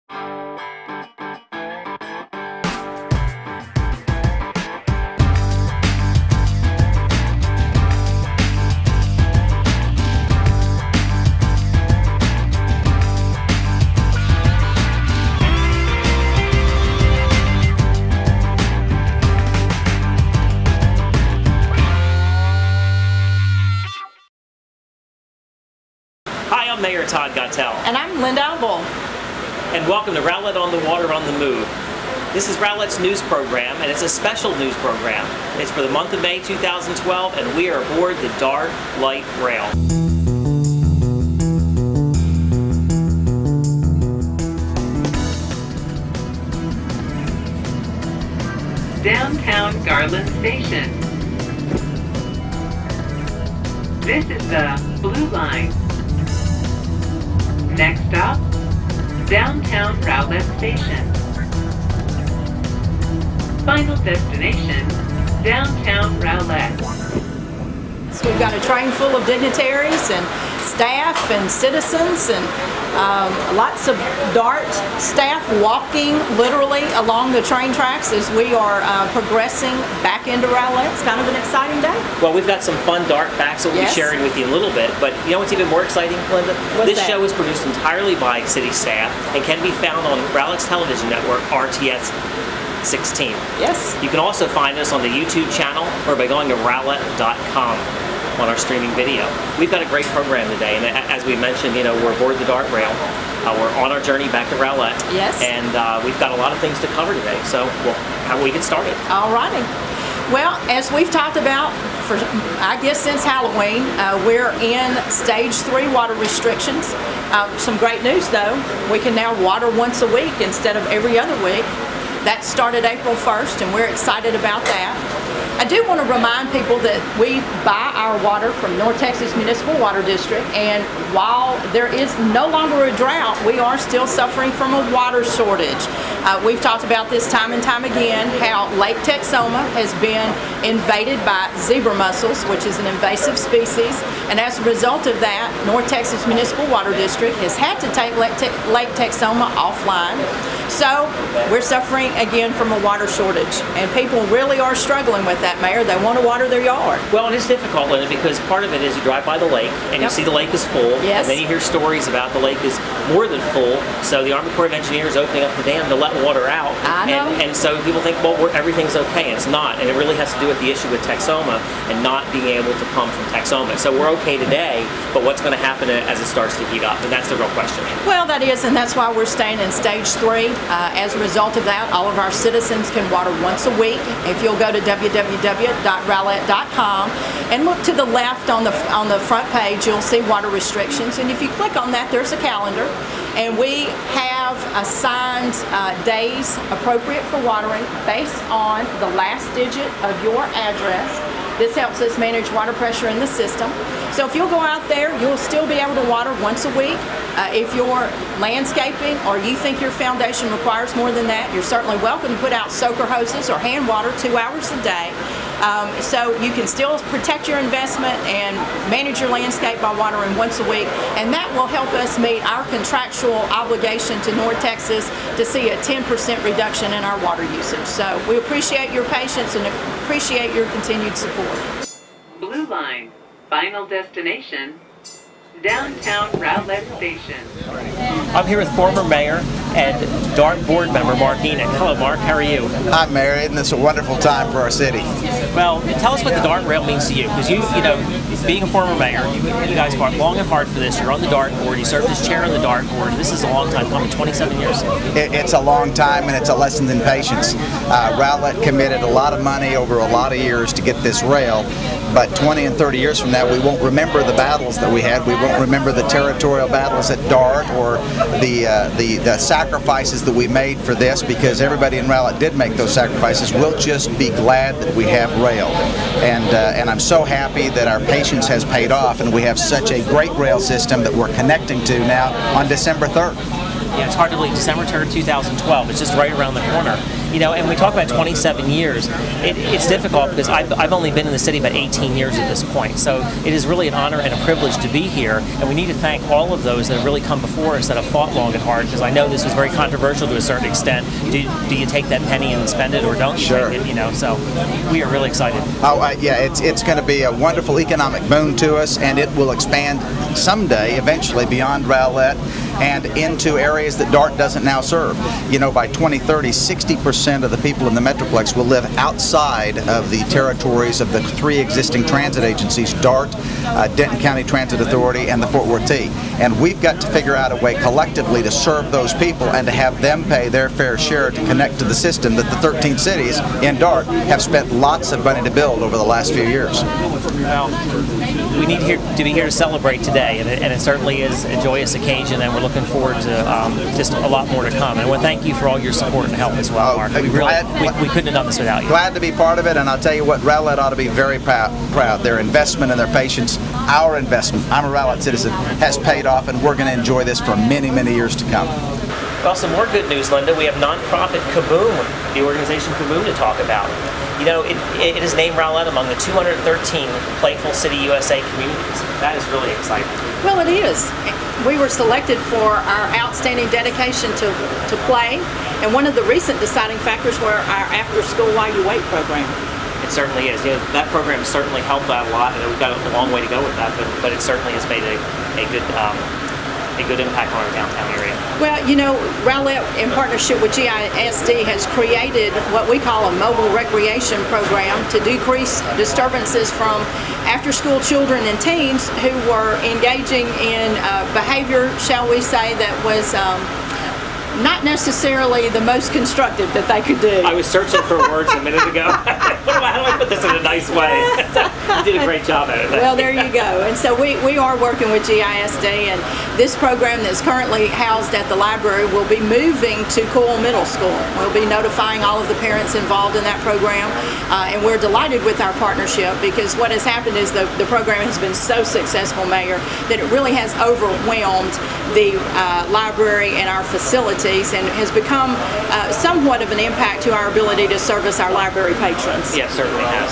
Hi, I'm Mayor Todd Gottel. And I'm Lynda. And welcome to Rowlett on the Water on the Move. This is Rowlett's news program, and it's a special news program. It's for the month of May 2012, and we are aboard the Dart Light Rail. Downtown Garland Station. This is the Blue Line. Next stop, Downtown Rowlett Station. Final destination, Downtown Rowlett. So we've got a train full of dignitaries and staff and citizens and lots of DART staff walking literally along the train tracks as we are progressing back into Rowlett. It's kind of an exciting day. Well, we've got some fun DART facts that we'll be sharing with you in a little bit, but you know what's even more exciting, Lynda? This show is produced entirely by city staff and can be found on Rowlett's television network, RTS 16. Yes. You can also find us on the YouTube channel or by going to rowlett.com. on our streaming video. We've got a great program today, and as we mentioned, you know, we're aboard the Dart Rail. We're on our journey back to Rowlett. Yes. And we've got a lot of things to cover today, so how we get started. All righty. Well, as we've talked about for, I guess, since Halloween, we're in stage 3 water restrictions. Some great news though, we can now water once a week instead of every other week. That started April 1st, and we're excited about that. I do want to remind people that we buy our water from North Texas Municipal Water District, and while there is no longer a drought, we are still suffering from a water shortage. We've talked about this time and time again, how Lake Texoma has been invaded by zebra mussels, which is an invasive species, and as a result of that, North Texas Municipal Water District has had to take Lake Texoma offline. So we're suffering again from a water shortage, and people really are struggling with that, Mayor. They want to water their yard. Well, it is difficult, Lynda, because part of it is you drive by the lake and you see the lake is full, and then you hear stories about the lake is more than full, so the Army Corps of Engineers opening up the dam to let water out. I know. And so people think, well, everything's okay, and it's not, and it really has to do with the issue with Texoma and not being able to pump from Texoma. So we're okay today, but what's going to happen as it starts to heat up? And that's the real question. Well, that is, and that's why we're staying in stage 3. As a result of that, all of our citizens can water once a week. If you'll go to www.rowlett.com and look to the left on the front page, you'll see water restrictions. And if you click on that, there's a calendar. And we have assigned days appropriate for watering based on the last digit of your address. This helps us manage water pressure in the system. So if you'll go out there, you'll still be able to water once a week. If you're landscaping or you think your foundation requires more than that, you're certainly welcome to put out soaker hoses or hand water 2 hours a day. So you can still protect your investment and manage your landscape by watering once a week, and that will help us meet our contractual obligation to North Texas to see a 10% reduction in our water usage. So we appreciate your patience and appreciate your continued support. Blue Line, final destination, Downtown Rowlett Station. I'm here with former mayor and DART board member Mark Enoch. Hello, Mark. How are you? Hi, Mayor. Isn't this a wonderful time for our city? Well, tell us what the DART rail means to you, because you know, being a former mayor, you guys fought long and hard for this. You're on the DART board. You served as chair of the DART board. This is a long time coming, 27 years. It's a long time, and it's a lesson in patience. Rowlett committed a lot of money over a lot of years to get this rail, but 20 and 30 years from now, we won't remember the battles that we had. We won't remember the territorial battles at DART or the sacrifices that we made for this, because everybody in Rowlett did make those sacrifices. We'll just be glad that we have rail, and I'm so happy that our patience has paid off, and we have such a great rail system that we're connecting to now on December 3rd. Yeah, it's hard to believe. December 3rd, 2012. It's just right around the corner. And we talk about 27 years. It's difficult because I've only been in the city about 18 years at this point. So it is really an honor and a privilege to be here, and we need to thank all of those that have really come before us that have fought long and hard, because I know this was very controversial to a certain extent. Do you take that penny and spend it, or don't you take it? So we are really excited. Yeah, it's going to be a wonderful economic boon to us, and it will expand someday, eventually, beyond Rowlett and into areas that DART doesn't now serve. By 2030, 60% of the people in the Metroplex will live outside of the territories of the 3 existing transit agencies, DART, Denton County Transit Authority, and the Fort Worth T. And we've got to figure out a way collectively to serve those people and to have them pay their fair share to connect to the system that the 13 cities in DART have spent lots of money to build over the last few years. Well, we need to be here to celebrate today, and it certainly is a joyous occasion, and we're looking forward to just a lot more to come. And I want to thank you for all your support and help as well, Mark. We couldn't have done this without you. Glad to be part of it, and I'll tell you what, Rowlett ought to be very proud. Their investment and their patience, our investment, I'm a Rowlett citizen, has paid off, and we're going to enjoy this for many, many years to come. Well, some more good news, Lynda. We have nonprofit Kaboom, the organization Kaboom, to talk about. It is named Rowlett among the 213 Playful City USA communities. That is really exciting. Well, it is. We were selected for our outstanding dedication to play, and one of the recent deciding factors were our after-school while you wait program. It certainly is. That program certainly helped out a lot, and we've got a long way to go with that, but it certainly has made a good impact on our downtown area. Well, Rowlett, in partnership with GISD, has created what we call a mobile recreation program to decrease disturbances from after-school children and teens who were engaging in behavior, shall we say, that was not necessarily the most constructive that they could do. I was searching for words a minute ago. How do I put this in a nice way? You did a great job at it. Well, there you go. And so we are working with GISD, and this program that's currently housed at the library will be moving to Coyle Middle School. We'll be notifying all of the parents involved in that program, and we're delighted with our partnership, because what has happened is the program has been so successful, Mayor, that it really has overwhelmed the library and our facilities, and has become somewhat of an impact to our ability to service our library patrons. Yeah, it certainly has.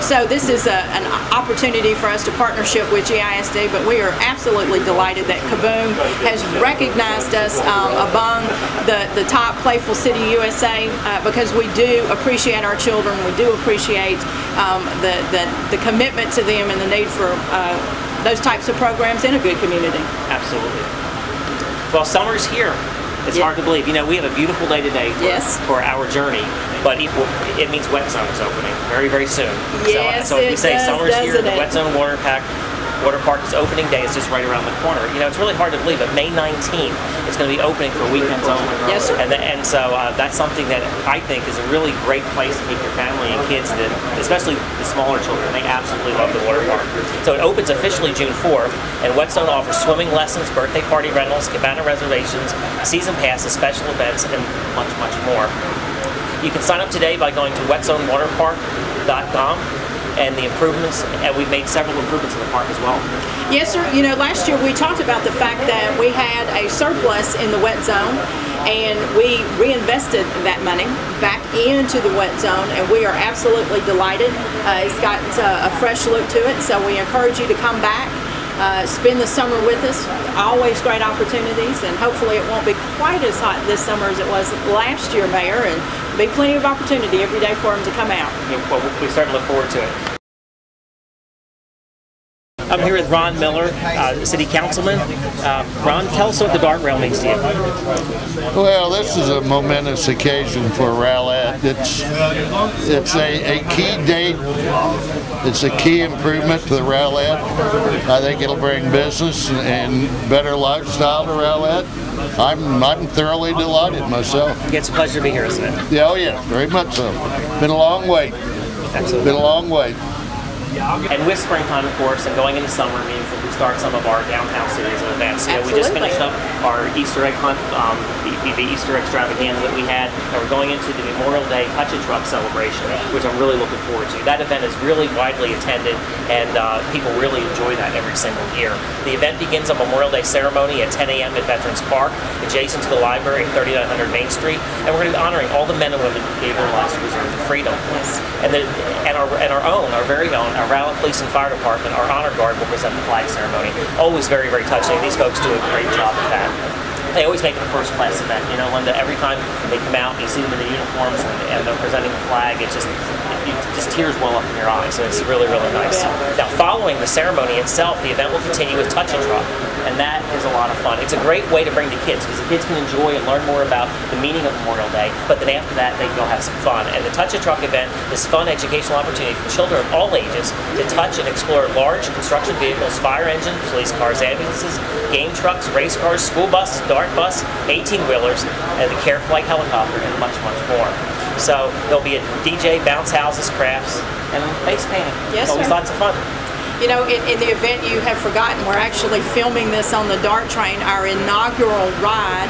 So this is an opportunity for us to partnership with GISD, but we are absolutely delighted that Kaboom has recognized us among the top Playful City USA, because we do appreciate our children, we do appreciate the commitment to them and the need for those types of programs in a good community. Absolutely. Well, summer's here. It's hard to believe. We have a beautiful day today for our journey, but it means Wet Zone is opening very, very soon. Yes, so if we say summer's here, the Wet Zone Water Park is opening day. It's just right around the corner. It's really hard to believe, but May 19th it's going to be opening for weekends only. Yes, sir. And so that's something that I think is a really great place to take your family and kids, especially the smaller children. They absolutely love the water park. So it opens officially June 4th, and Wet Zone offers swimming lessons, birthday party rentals, cabana reservations, season passes, special events, and much, much more. You can sign up today by going to wetzonewaterpark.com. And the improvements, and we've made several improvements in the park as well. Yes, sir. Last year we talked about the fact that we had a surplus in the Wet Zone, and we reinvested that money back into the Wet Zone, and we are absolutely delighted. It's got a fresh look to it, so we encourage you to come back, spend the summer with us. Always great opportunities, and hopefully it won't be quite as hot this summer as it was last year, Mayor, and there'll be plenty of opportunity every day for them to come out. Yeah, well, we certainly look forward to it. I'm here with Ron Miller, City Councilman. Ron, tell us what the DART rail means to you. Well, this is a momentous occasion for Rowlett. It's a key date. It's a key improvement to the Rowlett. I think it'll bring business and better lifestyle to Rowlett. I'm thoroughly delighted myself. It's a pleasure to be here, isn't it? Yeah, oh yeah, very much so. Been a long wait. Absolutely. Been a long wait. And with springtime, of course, and going into summer means that we kickstart some of our downtown series of events. You know, we just finished up our Easter egg hunt, the Easter extravaganza that we had, and we're going into the Memorial Day Touch a Truck celebration, which I'm really looking forward to. That event is really widely attended, and people really enjoy that every single year. The event begins on Memorial Day ceremony at 10 a.m. at Veterans Park, adjacent to the library at 3900 Main Street, and we're going to be honoring all the men and women who gave their lives to preserve the freedom. And our very own, our Rowlett Police and Fire Department, our honor guard will present the flag ceremony. Always very, very touching. These folks do a great job at that. They always make it a first-class event. You know, Lynda, every time they come out, you see them in the uniforms and they're presenting the flag. It just tears well up in your eyes. So it's really, really nice. Now, following the ceremony itself, the event will continue with Touch a Truck, and that is a lot of fun. It's a great way to bring the kids, because the kids can enjoy and learn more about the meaning of Memorial Day, but then after that, they can go have some fun. And the Touch a Truck event is a fun educational opportunity for children of all ages to touch and explore large construction vehicles, fire engines, police cars, ambulances, game trucks, race cars, school buses, dart bus, 18-wheelers, and the Care Flight helicopter, and much, much more. So there'll be a DJ, bounce houses, crafts, and face painting. Yes, always sir. Lots of fun. You know, in the event you have forgotten, we're actually filming this on the DART train, our inaugural ride.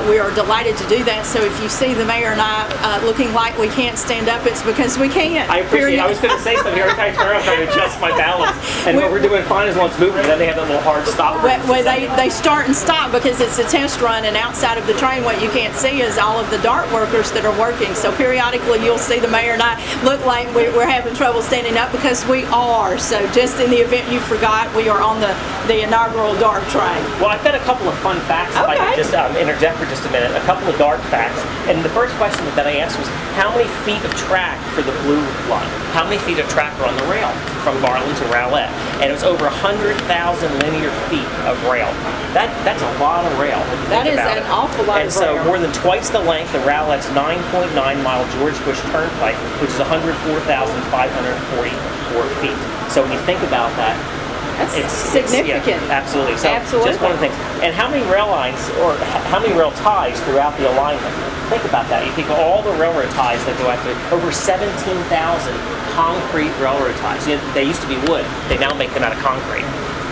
We are delighted to do that. So if you see the mayor and I looking like we can't stand up, it's because we can't. I appreciate it. I was going to say something. Every time I turn around, I'm trying to adjust my balance. And what we're doing fine is once moving, then they have that little hard stop. Well, they start and stop because it's a test run, and outside of the train, what you can't see is all of the DART workers that are working. So periodically, you'll see the mayor and I look like we're having trouble standing up, because we are. So just in the event you forgot, we are on the inaugural DART train. Well, I've got a couple of fun facts, if I could just interject for just a minute. A couple of DART facts. And the first question that I asked was, how many feet of track for the blue line? How many feet of track are on the rail from Garland to Rowlett? And it was over 100,000 linear feet of rail. That's a lot of rail. That is an awful lot of rail. And so more than twice the length of Rowlett's 9.9-mile George Bush Turnpike, which is 104,544 feet. So when you think about that, it's significant. Yeah, absolutely. So absolutely. Just one of the things. And how many rail lines, or how many rail ties throughout the alignment? Think about that. You think of all the railroad ties that go out there. Over 17,000 concrete railroad ties. You know, they used to be wood. They now make them out of concrete.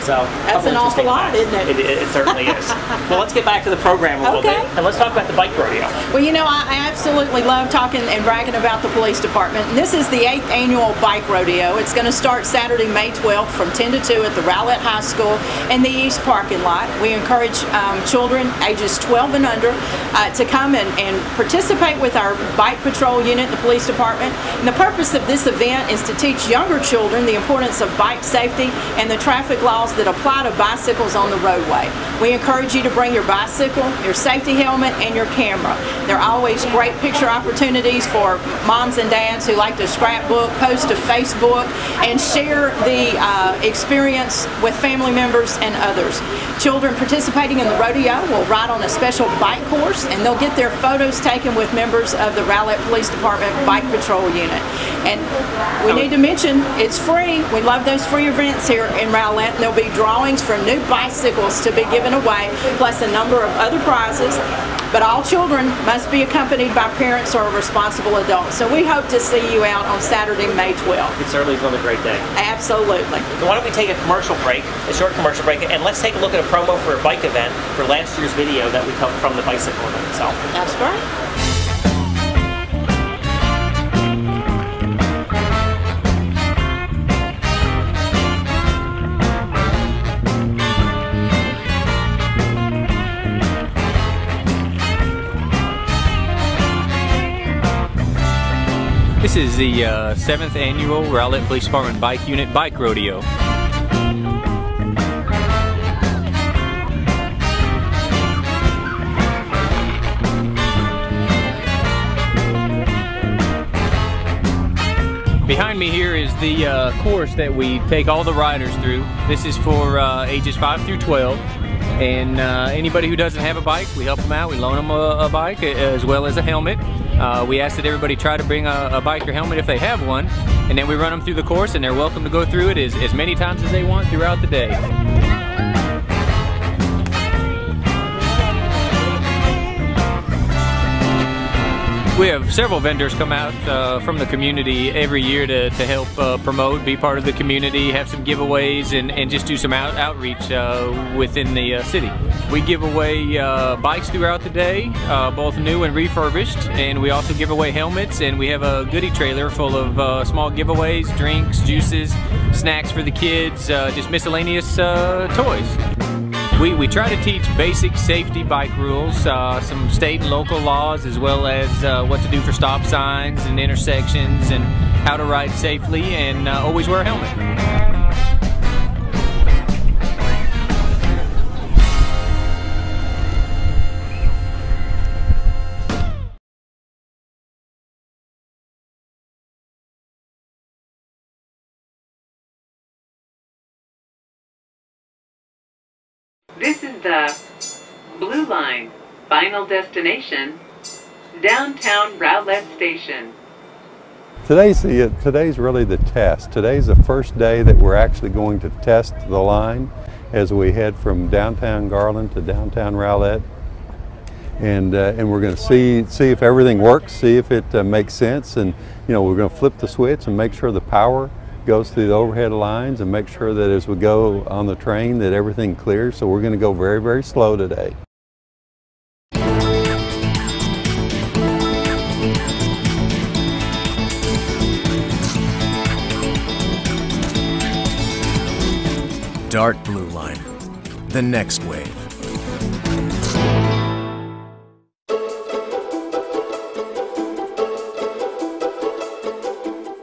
So that's an awful lot, isn't it? It certainly is. Well, let's get back to the program a little bit, and let's talk about the bike rodeo. Well, you know, I absolutely love talking and bragging about the police department. And this is the 8th annual bike rodeo. It's going to start Saturday, May 12th from 10 to 2 at the Rowlett High School in the East parking lot. We encourage children ages 12 and under to come and participate with our bike patrol unit, the police department. And the purpose of this event is to teach younger children the importance of bike safety and the traffic laws that apply to bicycles on the roadway. We encourage you to bring your bicycle, your safety helmet, and your camera. There are always great picture opportunities for moms and dads who like to scrapbook, post to Facebook, and share the experience with family members and others. Children participating in the rodeo will ride on a special bike course, and they'll get their photos taken with members of the Rowlett Police Department Bike Patrol Unit. And we need to mention, it's free. We love those free events here in Rowlett. There'll be drawings for new bicycles to be given away, plus a number of other prizes. But all children must be accompanied by parents or a responsible adult. So we hope to see you out on Saturday, May 12th. It certainly is a great day. Absolutely. So why don't we take a commercial break, a short commercial break, and let's take a look at a promo for a bike event for last year's video that we took from the bicycle event itself. That's great. This is the 7th annual Rowlett Police Department Bike Unit Bike Rodeo. Behind me here is the course that we take all the riders through. This is for ages 5 through 12. And anybody who doesn't have a bike, we help them out. We loan them a bike as well as a helmet. We ask that everybody try to bring a bike or helmet if they have one, and then we run them through the course, and they're welcome to go through it as many times as they want throughout the day. We have several vendors come out from the community every year to help promote, be part of the community, have some giveaways, and just do some outreach within the city. We give away bikes throughout the day, both new and refurbished, and we also give away helmets, and we have a goodie trailer full of small giveaways, drinks, juices, snacks for the kids, just miscellaneous toys. We try to teach basic safety bike rules, some state and local laws, as well as what to do for stop signs and intersections, and how to ride safely, and always wear a helmet. This is the Blue Line, final destination, downtown Rowlett Station. Today's really the test. Today's the first day that we're actually going to test the line as we head from downtown Garland to downtown Rowlett, and we're going to see if everything works, see if it makes sense, and we're going to flip the switch and make sure the power goes through the overhead lines, and make sure that as we go on the train that everything clears. So we're going to go very, very slow today. DART Blue Line, the next wave.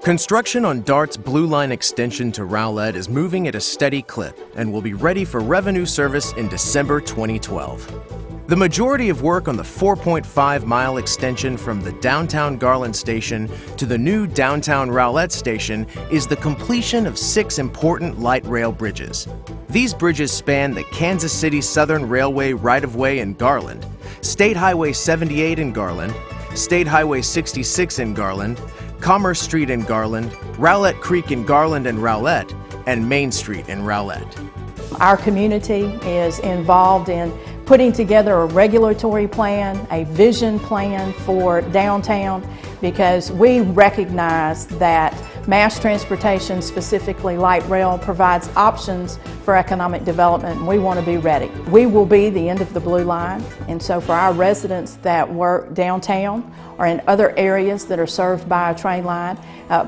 Construction on DART's Blue Line extension to Rowlett is moving at a steady clip and will be ready for revenue service in December 2012. The majority of work on the 4.5-mile extension from the downtown Garland station to the new downtown Rowlett station is the completion of 6 important light rail bridges. These bridges span the Kansas City Southern Railway right-of-way in Garland, State Highway 78 in Garland, State Highway 66 in Garland, Commerce Street in Garland, Rowlett Creek in Garland and Rowlett, and Main Street in Rowlett. Our community is involved in putting together a regulatory plan, a vision plan for downtown, because we recognize that mass transportation, specifically light rail, provides options for economic development, and we want to be ready. We will be the end of the Blue Line, and so for our residents that work downtown or in other areas that are served by a train line,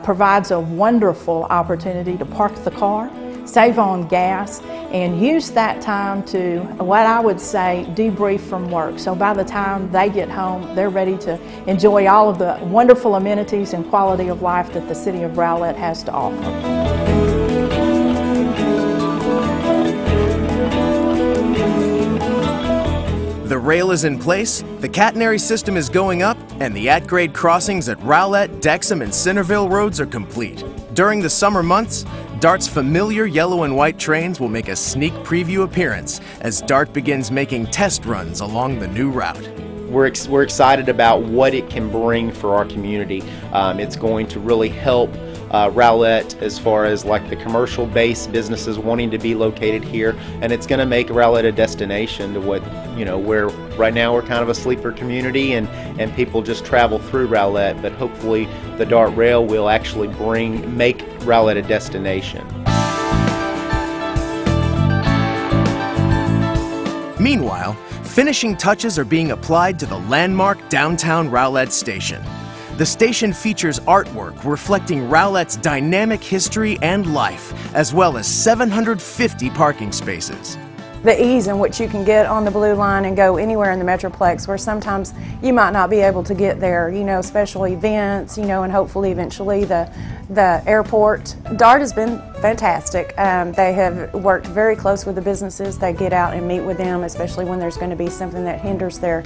provides a wonderful opportunity to park the car, save on gas, and use that time to, what I would say, debrief from work. So by the time they get home, they're ready to enjoy all of the wonderful amenities and quality of life that the city of Rowlett has to offer. The rail is in place, the catenary system is going up, and the at-grade crossings at Rowlett, Dexham, and Centerville roads are complete. During the summer months, DART's familiar yellow and white trains will make a sneak preview appearance as DART begins making test runs along the new route. We're excited about what it can bring for our community. It's going to really help Rowlett as far as like the commercial-based businesses wanting to be located here, and it's going to make Rowlett a destination to what, where right now we're kind of a sleeper community and people just travel through Rowlett, but hopefully the DART rail will actually make Rowlett a destination. Meanwhile, finishing touches are being applied to the landmark downtown Rowlett station. The station features artwork reflecting Rowlett's dynamic history and life, as well as 750 parking spaces. The ease in which you can get on the Blue Line and go anywhere in the Metroplex where sometimes you might not be able to get there, special events, and hopefully eventually the airport. DART has been fantastic. They have worked very close with the businesses. They get out and meet with them, especially when there's going to be something that hinders their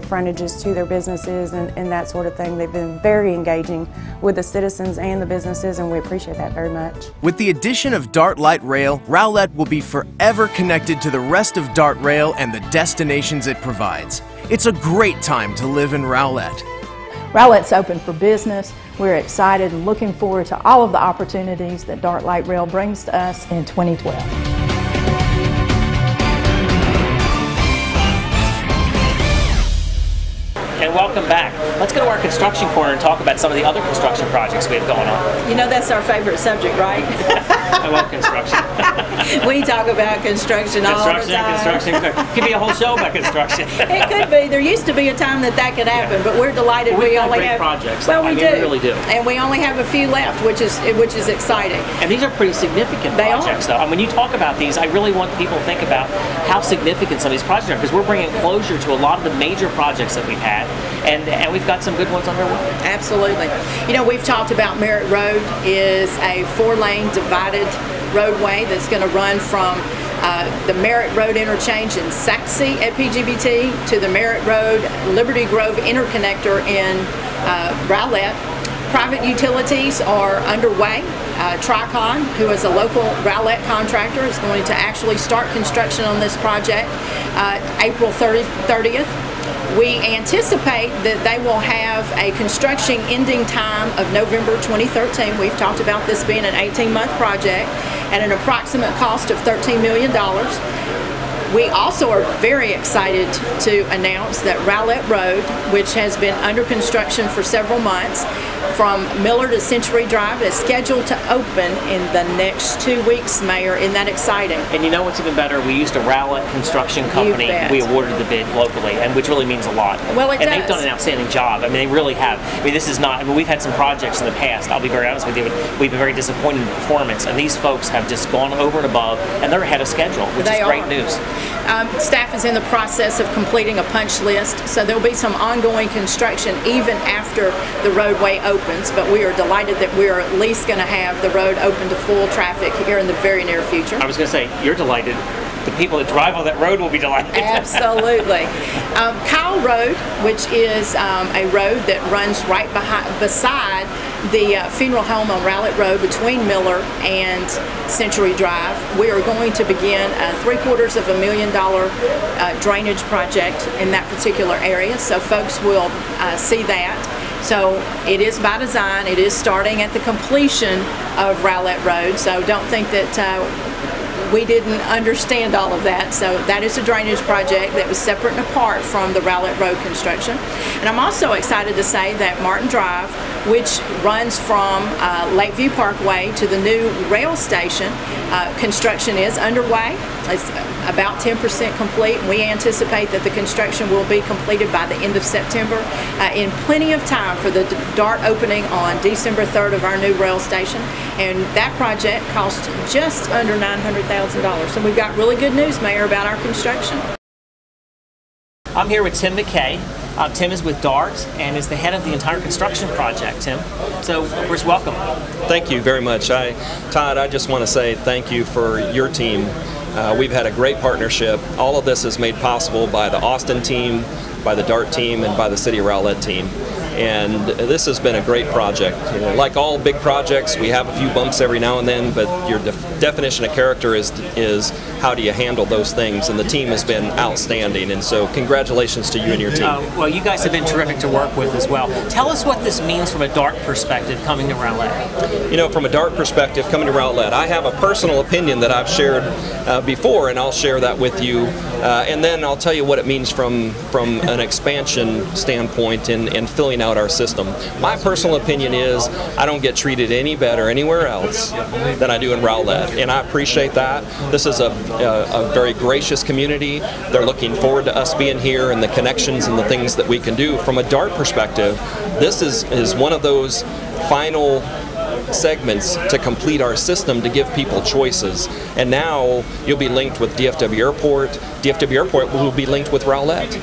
frontages to their businesses and that sort of thing. They've been very engaging with the citizens and the businesses, and we appreciate that very much. With the addition of DART Light Rail, Rowlett will be forever connected to the rest of DART Rail and the destinations it provides. It's a great time to live in Rowlett. Rowlett's open for business. We're excited and looking forward to all of the opportunities that DART Light Rail brings to us in 2012. And welcome back. Let's go to our construction corner and talk about some of the other construction projects we have going on. You know that's our favorite subject, right? I love construction. We talk about construction all the time. Construction. Could be a whole show about construction. It could be. There used to be a time that could happen, but we're delighted we only have projects. Well, we really do, and we only have a few left, which is exciting. And these are pretty significant projects, though. And when you talk about these, I really want people to think about how significant some of these projects are, because we're bringing closure to a lot of the major projects that we've had, and we've got some good ones underway. Absolutely. You know, we've talked about Merritt Road is a 4-lane divided roadway that's going to run from the Merritt Road interchange in Saxe at PGBT to the Merritt Road Liberty Grove interconnector in Rowlett. Private utilities are underway. Tricon, who is a local Rowlett contractor, is going to actually start construction on this project April 30th. We anticipate that they will have a construction ending time of November 2013. We've talked about this being an 18-month project at an approximate cost of $13 million. We also are very excited to announce that Rowlett Road, which has been under construction for several months, from Miller to Century Drive, is scheduled to open in the next 2 weeks, Mayor. Isn't that exciting? And you know what's even better? We used a Rowlett construction company. We awarded the bid locally, and which really means a lot. Well, it does. And they've done an outstanding job. I mean, they really have. I mean, this is not, I mean, we've had some projects in the past, I'll be very honest with you, we've been very disappointed in the performance, and these folks have just gone over and above, and they're ahead of schedule, which is great news. Staff is in the process of completing a punch list, so there'll be some ongoing construction even after the roadway opens, but we are delighted that we are at least going to have the road open to full traffic here in the very near future. I was going to say, you're delighted. The people that drive on that road will be delighted. Absolutely. Kyle Road, which is a road that runs right beside the funeral home on Rowlett Road between Miller and Century Drive. We are going to begin a $750,000 drainage project in that particular area, so folks will see that. So it is by design. It is starting at the completion of Rowlett Road, so don't think that we didn't understand all of that. So that is a drainage project that was separate and apart from the Rowlett Road construction. And I'm also excited to say that Martin Drive, which runs from Lakeview Parkway to the new rail station, construction is underway. It's about 10% complete, and we anticipate that the construction will be completed by the end of September in plenty of time for the DART opening on December 3rd of our new rail station. And that project cost just under $900,000. So we've got really good news, Mayor, about our construction. I'm here with Tim McKay. Tim is with DART and is the head of the entire construction project, Tim. So, of course, welcome. Thank you very much. Todd, I just want to say thank you for your team. We've had a great partnership. All of this is made possible by the Austin team, by the DART team, and by the City of Rowlett team. And this has been a great project. You know, like all big projects, we have a few bumps every now and then, but your definition of character is how do you handle those things, and the team has been outstanding, and so congratulations to you and your team. Well, you guys have been terrific to work with as well. Tell us what this means from a DART perspective coming to Rowlett. You know, from a DART perspective coming to Rowlett, I have a personal opinion that I've shared before, and I'll share that with you, and then I'll tell you what it means from an expansion standpoint in filling out our system. My personal opinion is I don't get treated any better anywhere else than I do in Rowlett, and I appreciate that. This is a very gracious community. They're looking forward to us being here and the connections and the things that we can do. From a DART perspective, this is one of those final segments to complete our system to give people choices. And now you'll be linked with DFW Airport. DFW Airport will be linked with Rowlett.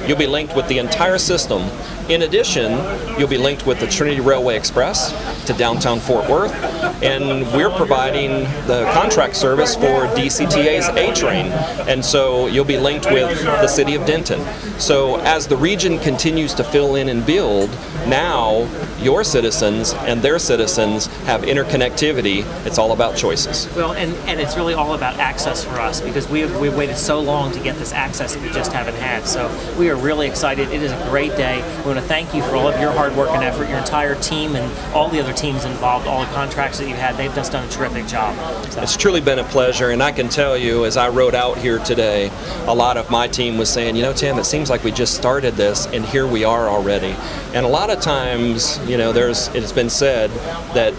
You'll be linked with the entire system. In addition, you'll be linked with the Trinity Railway Express to downtown Fort Worth, and we're providing the contract service for DCTA's A-Train, and so you'll be linked with the City of Denton. So as the region continues to fill in and build, now your citizens and their citizens have interconnectivity. It's all about choices. Well, and it's really all about access for us, because we've waited so long to get this access that we just haven't had. So we are really excited. It is a great day. We want to thank you for all of your hard work and effort, your entire team and all the other teams involved, all the contracts that you've you had. They've just done a terrific job. So. It's truly been a pleasure, and I can tell you, as I rode out here today, a lot of my team was saying, you know, Tim, it seems like we just started this, and here we are already. And a lot of times, you know, it's been said that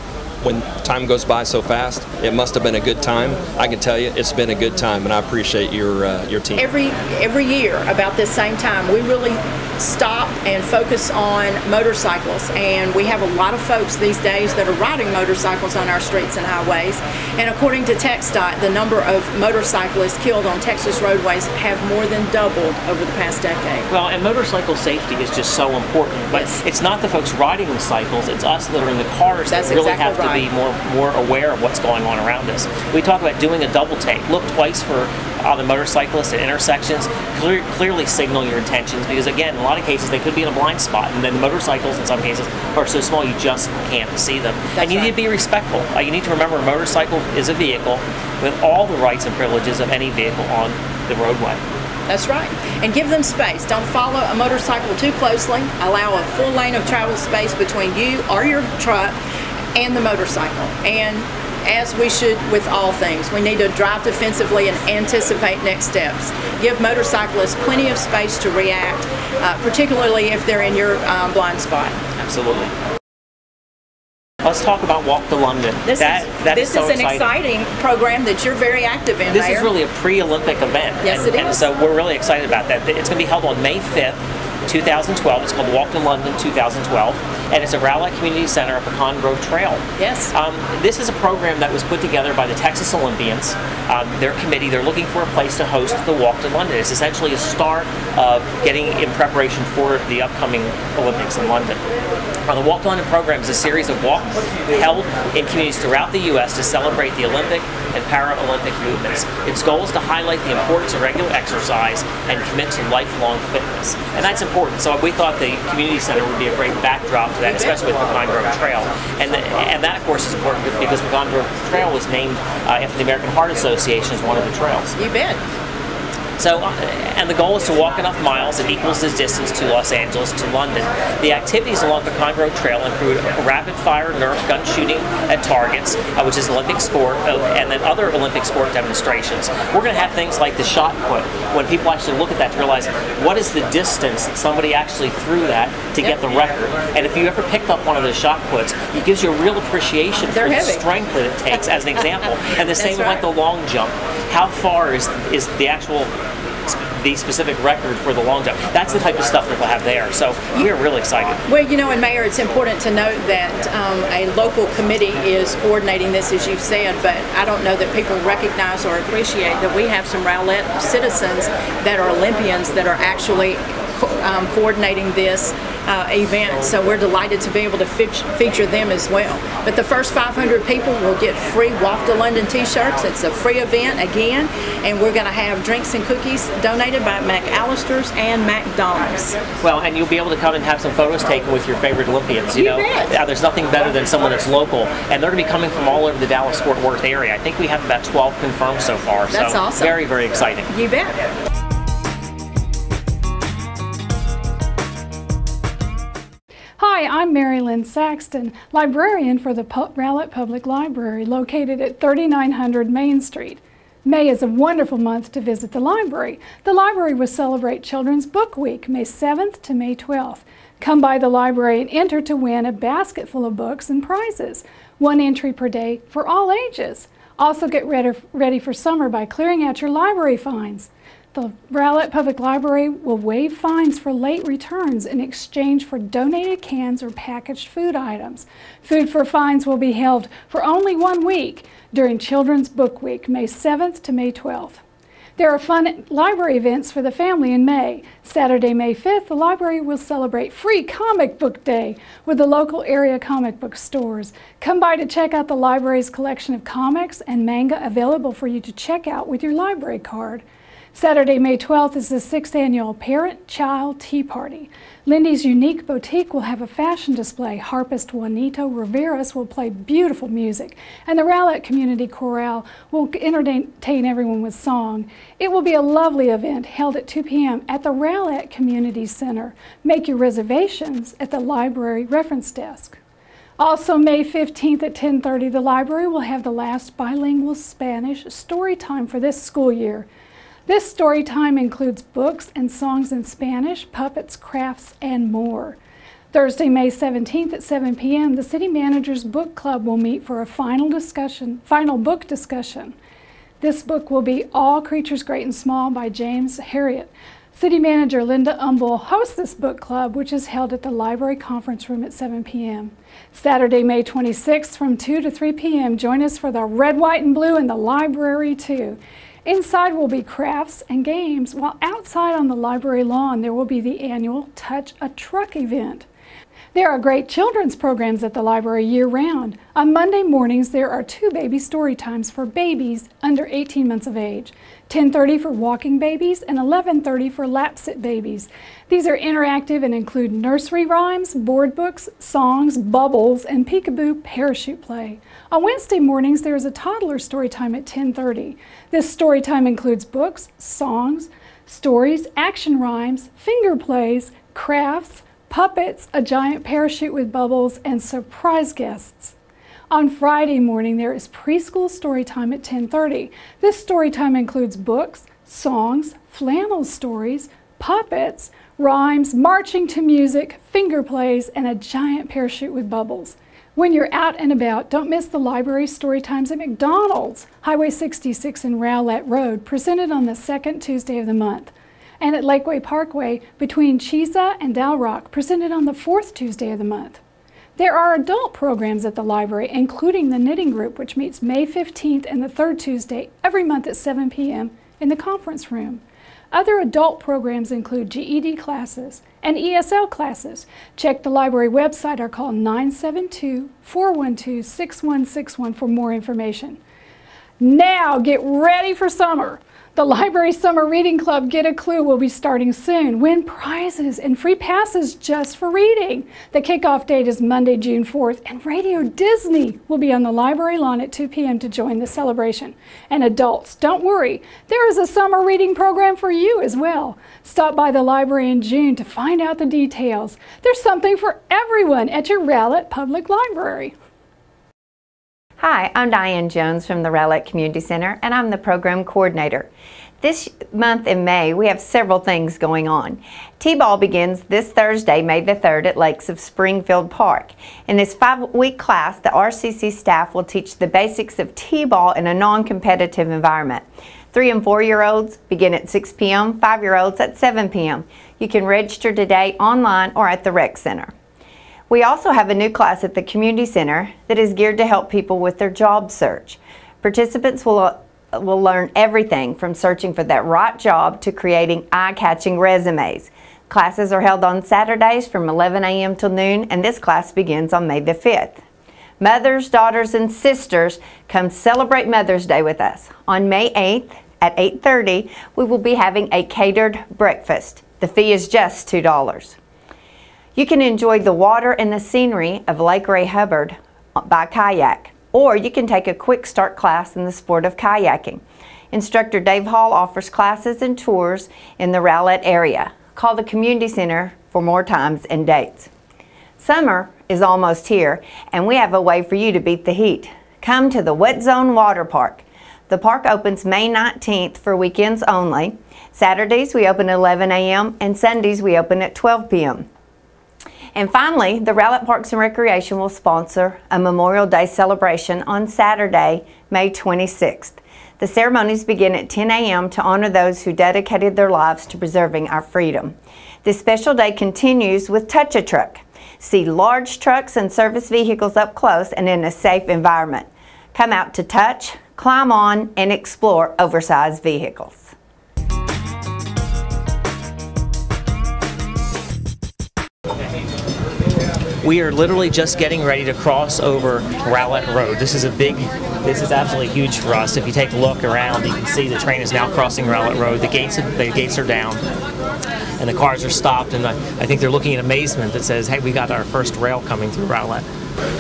when time goes by so fast, it must have been a good time. I can tell you, it's been a good time, and I appreciate your team. Every year, about this same time, we really stop and focus on motorcycles, and we have a lot of folks these days that are riding motorcycles on our streets and highways. And according to TxDOT, the number of motorcyclists killed on Texas roadways have more than doubled over the past decade. Well, and motorcycle safety is just so important, but it's not the folks riding the cycles, it's us that are in the cars that really have to be more aware of what's going on around us. We talk about doing a double take. Look twice for the motorcyclists at intersections. Clearly signal your intentions, because again, in a lot of cases they could be in a blind spot, and then the motorcycles in some cases are so small you just can't see them. And you need to be respectful. You need to remember a motorcycle is a vehicle with all the rights and privileges of any vehicle on the roadway. That's right. And give them space. Don't follow a motorcycle too closely. Allow a full lane of travel space between you or your truck and the motorcycle. And as we should with all things, we need to drive defensively and anticipate next steps. Give motorcyclists plenty of space to react, particularly if they're in your blind spot. Absolutely. Let's talk about Walk to London. This is an exciting program that you're very active in, This Mayor. is really a pre-Olympic event. Yes, it is. And so we're really excited about that. It's going to be held on May 5th, 2012. It's called Walk to London 2012, and it's at Rowlett Community Center at Pecan Grove Trail. Yes. This is a program that was put together by the Texas Olympians. Their committee, they're looking for a place to host the Walk to London. It's essentially a start of getting in preparation for the upcoming Olympics in London. The Walk to London program is a series of walks held in communities throughout the U.S. to celebrate the Olympic and Paralympic movements. Its goal is to highlight the importance of regular exercise and commit to lifelong fitness. And that's important. So we thought the community center would be a great backdrop to that, especially with Pecan Grove Trail. And that, of course, is important because Pecan Grove Trail was named after the American Heart Association as one of the trails. You bet. So, and the goal is to walk enough miles that equals the distance to Los Angeles to London. The activities along the Pecan Grove Trail include rapid-fire Nerf gun shooting at targets, which is Olympic sport, and then other Olympic sport demonstrations. We're going to have things like the shot put, when people actually look at that to realize what is the distance that somebody actually threw that to get the record. And if you ever picked up one of those shot puts, it gives you a real appreciation for the strength that it takes, as an example. And the same with like the long jump. How far is the specific record for the long jump? That's the type of stuff that we'll have there. So we're really excited. Well, you know, and Mayor, it's important to note that a local committee is coordinating this, as you've said, but I don't know that people recognize or appreciate that we have some Rowlett citizens that are Olympians that are actually coordinating this event, so we're delighted to be able to feature them as well. But the first 500 people will get free Walk to London t-shirts. It's a free event again, and we're going to have drinks and cookies donated by McAllister's and McDonald's. Well, and you'll be able to come and have some photos taken with your favorite Olympians. You know, there's nothing better than someone that's local, and they're going to be coming from all over the Dallas-Fort Worth area. I think we have about 12 confirmed so far. That's so awesome. Very, very exciting. You bet. Hi, I'm Mary Lynn Saxton, librarian for the Rowlett Public Library, located at 3900 Main Street. May is a wonderful month to visit the library. The library will celebrate Children's Book Week, May 7th to May 12th. Come by the library and enter to win a basket full of books and prizes. 1 entry per day for all ages. Also get ready for summer by clearing out your library fines. The Rowlett Public Library will waive fines for late returns in exchange for donated cans or packaged food items. Food for fines will be held for only 1 week during Children's Book Week, May 7th to May 12th. There are fun library events for the family in May. Saturday, May 5th, the library will celebrate Free Comic Book Day with the local area comic book stores. Come by to check out the library's collection of comics and manga available for you to check out with your library card. Saturday, May 12th is the 6th annual Parent-Child Tea Party. Lynda's Unique Boutique will have a fashion display. Harpist Juanito Riveras will play beautiful music, and the Rowlett Community Chorale will entertain everyone with song. It will be a lovely event held at 2 p.m. at the Rowlett Community Center. Make your reservations at the library reference desk. Also, May 15th at 10:30, the library will have the last bilingual Spanish story time for this school year. This story time includes books and songs in Spanish, puppets, crafts, and more. Thursday, May 17th at 7 p.m., the City Manager's Book Club will meet for a final book discussion. This book will be All Creatures Great and Small by James Herriot. City Manager Lynda hosts this book club, which is held at the library conference room at 7 p.m. Saturday, May 26th from 2 to 3 p.m., join us for the Red, White, and Blue in the library too. Inside will be crafts and games, while outside on the library lawn there will be the annual Touch a Truck event. There are great children's programs at the library year-round. On Monday mornings, there are 2 baby story times for babies under 18 months of age, 10:30 for walking babies and 11:30 for lap-sit babies. These are interactive and include nursery rhymes, board books, songs, bubbles, and peekaboo parachute play. On Wednesday mornings, there is a toddler story time at 10:30. This story time includes books, songs, stories, action rhymes, finger plays, crafts, puppets, a giant parachute with bubbles, and surprise guests. On Friday morning, there is preschool story time at 10:30. This story time includes books, songs, flannel stories, puppets, rhymes, marching to music, finger plays, and a giant parachute with bubbles. When you're out and about, don't miss the library story times at McDonald's, Highway 66 and Rowlett Road, presented on the second Tuesday of the month. And at Lakeway Parkway between Cheesa and Dal Rock, presented on the 4th Tuesday of the month. There are adult programs at the library, including the knitting group, which meets May 15th and the 3rd Tuesday every month at 7 p.m. in the conference room. Other adult programs include GED classes and ESL classes. Check the library website or call 972-412-6161 for more information. Now get ready for summer. The Library Summer Reading Club Get a Clue will be starting soon. Win prizes and free passes just for reading. The kickoff date is Monday, June 4th, and Radio Disney will be on the library lawn at 2 p.m. to join the celebration. And adults, don't worry, there is a summer reading program for you as well. Stop by the library in June to find out the details. There's something for everyone at your Rowlett Public Library. Hi, I'm Diane Jones from the Rowlett Community Center, and I'm the program coordinator. This month in May, we have several things going on. T-ball begins this Thursday, May the 3rd at Lakes of Springfield Park. In this 5-week class, the RCC staff will teach the basics of T-ball in a non-competitive environment. 3- and 4-year-olds begin at 6 p.m., 5-year-olds at 7 p.m. You can register today online or at the Rec Center. We also have a new class at the Community Center that is geared to help people with their job search. Participants will learn everything from searching for that right job to creating eye-catching resumes. Classes are held on Saturdays from 11 a.m. till noon, and this class begins on May the 5th. Mothers, daughters, and sisters, come celebrate Mother's Day with us. On May 8th at 8:30, we will be having a catered breakfast. The fee is just $2. You can enjoy the water and the scenery of Lake Ray Hubbard by kayak, or you can take a quick start class in the sport of kayaking. Instructor Dave Hall offers classes and tours in the Rowlett area. Call the Community Center for more times and dates. Summer is almost here, and we have a way for you to beat the heat. Come to the Wet Zone Water Park. The park opens May 19th for weekends only. Saturdays we open at 11 a.m. and Sundays we open at 12 p.m. And finally, the Rowlett Parks and Recreation will sponsor a Memorial Day celebration on Saturday, May 26th. The ceremonies begin at 10 a.m. to honor those who dedicated their lives to preserving our freedom. This special day continues with Touch a Truck. See large trucks and service vehicles up close and in a safe environment. Come out to touch, climb on, and explore oversized vehicles. We are literally just getting ready to cross over Rowlett Road. This is absolutely huge for us. If you take a look around, you can see the train is now crossing Rowlett Road. The gates are down, and the cars are stopped, and I think they're looking in amazement that says, hey, we got our first rail coming through Rowlett.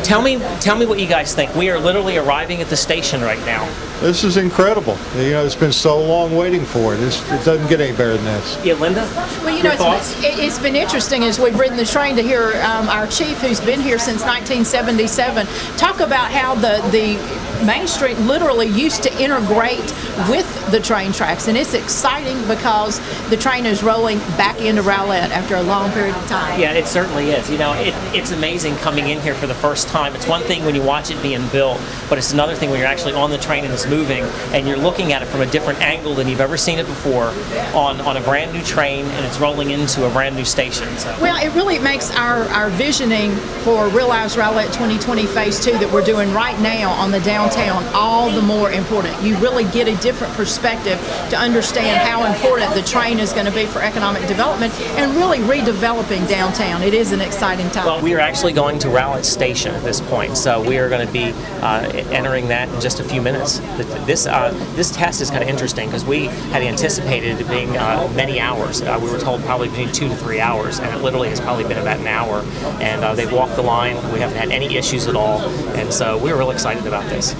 Tell me what you guys think. We are literally arriving at the station right now. This is incredible. You know, it's been so long waiting for it. It doesn't get any better than this. Yeah, Lynda? Well, you know, it's been interesting as we've ridden the train to hear our chief, who's been here since 1977, talk about how the Main Street literally used to integrate with the train tracks, and it's exciting because the train is rolling back into Rowlett after a long period of time. Yeah, it certainly is. You know, it's amazing coming in here for the first time. It's one thing when you watch it being built, but it's another thing when you're actually on the train and it's moving, and you're looking at it from a different angle than you've ever seen it before on a brand new train, and it's rolling into a brand new station. So. Well, it really makes our visioning for Realize Rowlett 2020 Phase 2 that we're doing right now on the downtown all the more important. You really get a different perspective to understand how important the train is going to be for economic development and really redeveloping downtown. It is an exciting time. Well, we are actually going to Rowlett Station at this point, so we are going to be entering that in just a few minutes. This test is kind of interesting because we had anticipated it being many hours. We were told probably between 2 to 3 hours, and it literally has probably been about an hour. And they've walked the line. We haven't had any issues at all, and so we're real excited about this.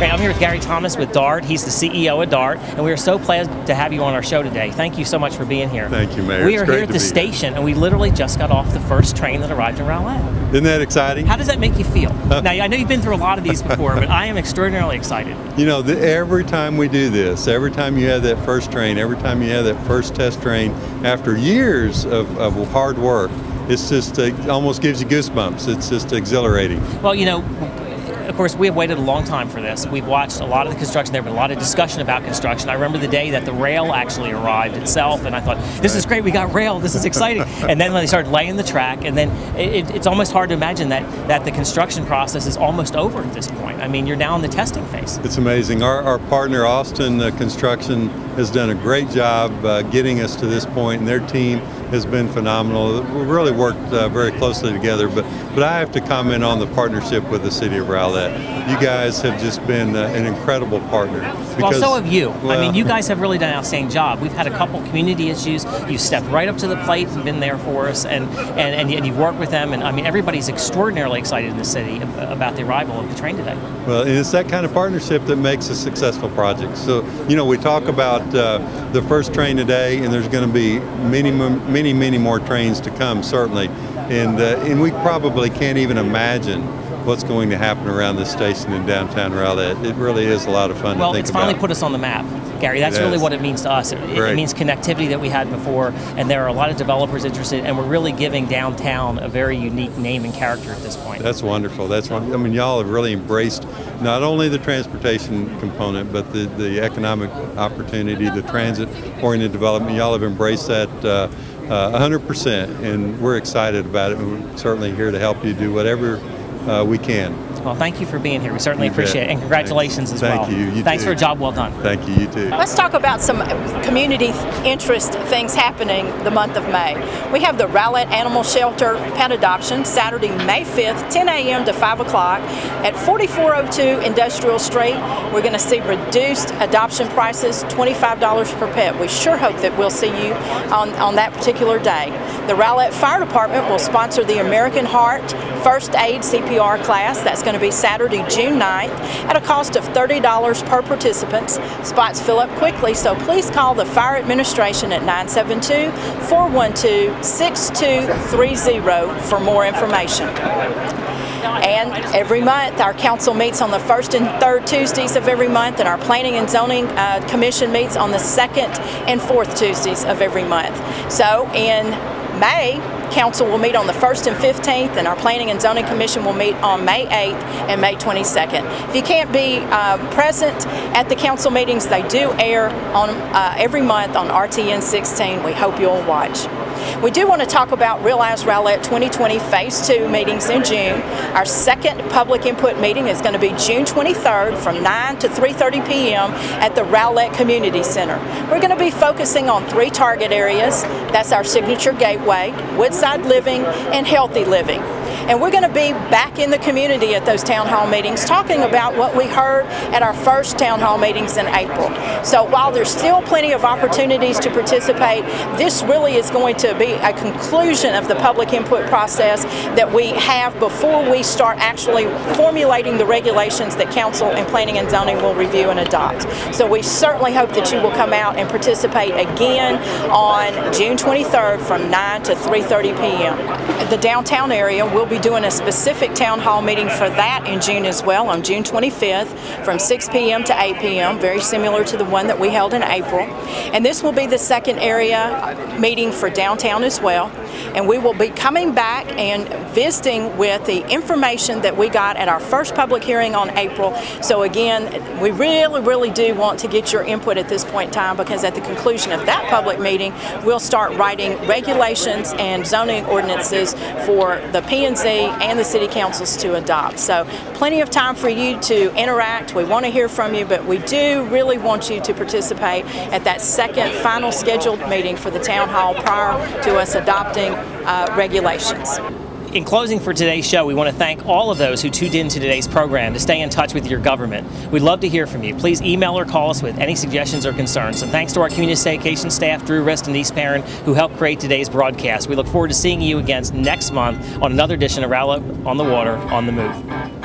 I'm here with Gary Thomas with DART. He's the CEO of DART, and we are so pleased to have you on our show today. Thank you so much for being here. Thank you, Mayor. We are here at the station, and we literally just got off the first train that arrived in Rowlett. Isn't that exciting? How does that make you feel? Now, I know you've been through a lot of these before, but I am extraordinarily excited. You know, every time we do this, every time you have that first train, every time you have that first test train, after years of hard work, it's just, it almost gives you goosebumps. It's just exhilarating. Well, you know, of course, we have waited a long time for this. We've watched a lot of the construction. There have been a lot of discussion about construction. I remember the day that the rail actually arrived itself, and I thought, this is great, we got rail, this is exciting. And then when they started laying the track, and then it's almost hard to imagine that the construction process is almost over at this point. I mean, you're now in the testing phase. It's amazing. Our partner, Austin Construction, has done a great job getting us to this point, and their team has been phenomenal. We've really worked very closely together, but I have to comment on the partnership with the City of Rowlett. You guys have just been an incredible partner. Well, so have you. Well, I mean, you guys have really done an outstanding job. We've had a couple community issues. You've stepped right up to the plate and been there for us, and you've worked with them. And I mean, everybody's extraordinarily excited in the city about the arrival of the train today. Well, and it's that kind of partnership that makes a successful project. So, you know, we talk about the first train today, and there's going to be many more trains to come, certainly. And we probably can't even imagine what's going to happen around this station in downtown Rowlett. It really is a lot of fun to think about. Well, it's finally put us on the map, Gary. That's really what it means to us. It means connectivity that we had before, and there are a lot of developers interested, and we're really giving downtown a very unique name and character at this point. That's wonderful. That's wonderful. I mean, y'all have really embraced not only the transportation component, but the economic opportunity, the transit-oriented development. Y'all have embraced that 100%, and we're excited about it. And we're certainly here to help you do whatever we can. Well, thank you for being here. We certainly appreciate it, and congratulations as well. Thank you. You Thanks too. for a job well done. Thank you. You too. Let's talk about some community interest things happening the month of May. We have the Rowlett Animal Shelter Pet Adoption Saturday, May 5th, 10 a.m. to 5 o'clock at 4402 Industrial Street. We're going to see reduced adoption prices, $25 per pet. We sure hope that we'll see you on that particular day. The Rowlett Fire Department will sponsor the American Heart First Aid CPR class. That's going to be Saturday, June 9th at a cost of $30 per participant. Spots fill up quickly, so please call the Fire Administration at 972-412-6230 for more information. And every month, our council meets on the first and third Tuesdays of every month, and our Planning and Zoning Commission meets on the second and fourth Tuesdays of every month. So in May, Council will meet on the 1st and 15th, and our Planning and Zoning Commission will meet on May 8th and May 22nd. If you can't be present at the council meetings, they do air on every month on RTN 16. We hope you'll watch. We do want to talk about Realize Rowlett 2020 Phase 2 meetings in June. Our second public input meeting is going to be June 23rd from 9 to 3:30 p.m. at the Rowlett Community Center. We're going to be focusing on 3 target areas. That's our Signature Gateway, Woodside Living, and Healthy Living. And we're going to be back in the community at those town hall meetings talking about what we heard at our first town hall meetings in April. So while there's still plenty of opportunities to participate, this really is going to be a conclusion of the public input process that we have before we start actually formulating the regulations that Council and Planning and Zoning will review and adopt. So we certainly hope that you will come out and participate again on June 23rd from 9 to 3:30 p.m. The downtown area will be doing a specific town hall meeting for that in June as well on June 25th from 6 p.m. to 8 p.m., very similar to the one that we held in April. And this will be the second area meeting for downtown as well. And we will be coming back and visiting with the information that we got at our first public hearing on April. So again, we really do want to get your input at this point in time, because at the conclusion of that public meeting, we'll start writing regulations and zoning ordinances for the P&Z and the city councils to adopt. So plenty of time for you to interact. We want to hear from you, but we do really want you to participate at that second final scheduled meeting for the town hall prior to us adopting regulations. In closing for today's show, we want to thank all of those who tuned into today's program to stay in touch with your government. We'd love to hear from you. Please email or call us with any suggestions or concerns. And thanks to our community education staff, Drew Rist and Denise Perrin, who helped create today's broadcast. We look forward to seeing you again next month on another edition of Rowlett on the Water, on the Move.